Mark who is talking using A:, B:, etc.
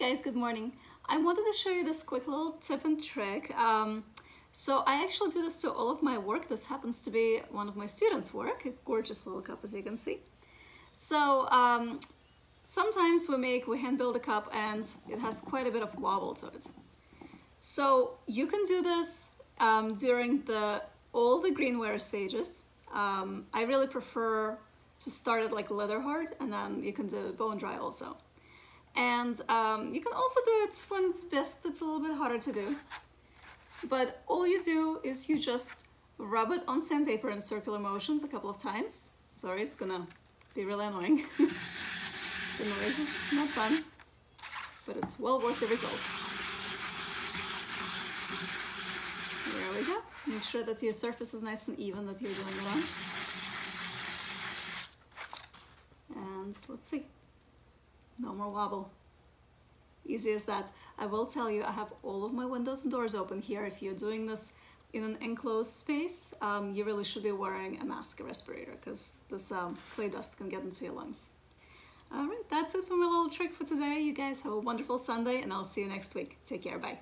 A: guys, good morning. I wanted to show you this quick little tip and trick. So I actually do this to all of my work. This happens to be one of my students' work, a gorgeous little cup as you can see. So sometimes we hand build a cup and it has quite a bit of wobble to it. So you can do this during all the greenware stages. I really prefer to start it like leather hard, and then you can do it bone dry also. And you can also do it when it's best, it's a little bit harder to do. But all you do is you just rub it on sandpaper in circular motions a couple of times. Sorry, it's gonna be really annoying. The noise is not fun, but it's well worth the result. There we go. Make sure that your surface is nice and even that you're doing it on. And let's see. No more wobble. Easy as that. I will tell you, I have all of my windows and doors open here. If you're doing this in an enclosed space, you really should be wearing a mask, a respirator, because this clay dust can get into your lungs. All right, that's it for my little trick for today. You guys have a wonderful Sunday, and I'll see you next week. Take care, bye.